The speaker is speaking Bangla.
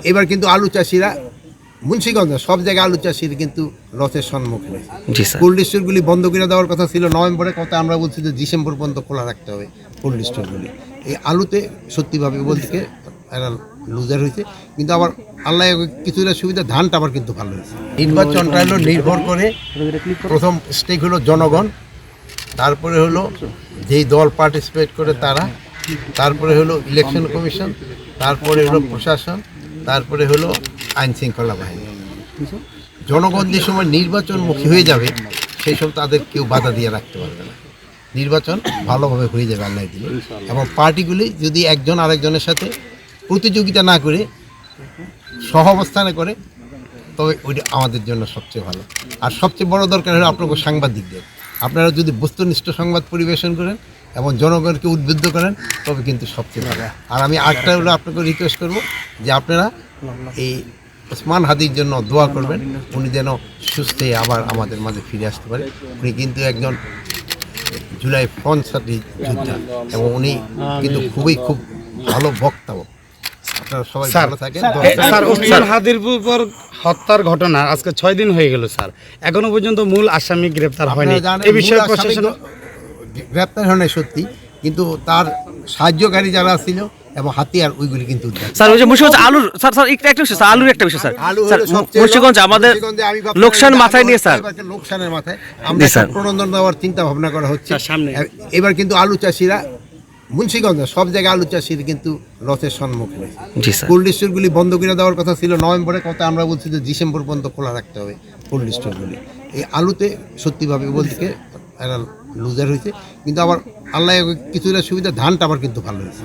এবার কিন্তু আলু চাষিরা মুন্সিগঞ্জ সব জায়গায় আলু চাষির কিন্তু লসের সম্মুখীন হয়েছে। কোল্ড স্টোরগুলি বন্ধ করে দেওয়ার কথা ছিল নভেম্বরে, কথা আমরা বলছি যে ডিসেম্বর পর্যন্ত খোলা রাখতে হবে কোল্ড স্টোরগুলি। এই আলুতে সত্যিভাবে বলতে এরা লুজার হয়েছে, কিন্তু আবার আল্লাহ কিছুটা সুবিধা, ধানটা আবার কিন্তু ভালো হয়েছে। নির্বাচনটা হলো নির্ভর করে, প্রথম স্টেক হলো জনগণ, তারপরে হলো যেই দল পার্টিসিপেট করে তারা, তারপরে হলো ইলেকশন কমিশন, তারপরে হলো প্রশাসন, তারপরে হলো আইন শৃঙ্খলা বাহিনী। জনগণ যে সময় নির্বাচনমুখী হয়ে যাবে সেই সময় তাদের কেউ বাধা দিয়ে রাখতে পারবে না। নির্বাচন ভালোভাবে হয়ে যাবে আল্লাহ দিলে। এবং পার্টিগুলি যদি একজন আরেকজনের সাথে প্রতিযোগিতা না করে সহাবস্থানে করে, তবে ওইটা আমাদের জন্য সবচেয়ে ভালো। আর সবচেয়ে বড় দরকার হলো আপনাকে সাংবাদিকদের, আপনারা যদি বস্তুনিষ্ঠ সংবাদ পরিবেশন করেন এবং জনগণকে উদ্বুদ্ধ করেন, তবে কিন্তু সবচেয়ে ভালো। আর আমি আরেকটা হলো আপনাকে রিকোয়েস্ট করব যে আপনারা এই ওসমান হাদির জন্য দোয়া করবেন, উনি যেন সুস্থ হয়ে আবার আমাদের মাঝে ফিরে আসতে পারে। উনি কিন্তু একজন জুলাই ফ্রন্ট যোদ্ধা এবং উনি কিন্তু খুব ভালো বক্তাও। আপনারা সবাই ভালো থাকেন। স্যার, ওসমান হাদির উপর হত্যার ঘটনা আজকে 6 দিন হয়ে গেল স্যার, এখনো পর্যন্ত মূল আসামি গ্রেপ্তার হয়নি। এই বিষয়ে প্রশাসন গ্রেপ্তার হয় নাই সত্যি, কিন্তু তার সাহায্যকারী যারা ছিল এবং হাতিয়ার ওইগুলি কিন্তু স্যার ওই যে মুন্সিগঞ্জ আলুর একটা বিষয় স্যার, আলুর একটা বিষয় স্যার, মুন্সিগঞ্জ আমাদের লোকসান মাথায় নিয়ে স্যার, লোকসানের মাথায় আমরা প্রণোদন দেওয়ার চিন্তা ভাবনা করা হচ্ছে সামনে। এবার কিন্তু আলু চাষিরা মুন্সিগঞ্জ সব জায়গায় আলু চাষির কিন্তু লসের সম্মুখীন হয়েছে। কোল্ড স্টোরগুলি বন্ধ করে দেওয়ার কথা ছিল নভেম্বরে, কথা আমরা বলছি যে ডিসেম্বর পর্যন্ত খোলা রাখতে হবে কোল্ড স্টোরগুলি। এই আলুতে সত্যিভাবে বলতে এরা লুজার হয়েছে, কিন্তু আবার আল্লাহ কিছুটা সুবিধা, ধানটা আবার কিন্তু ভালো হয়েছে।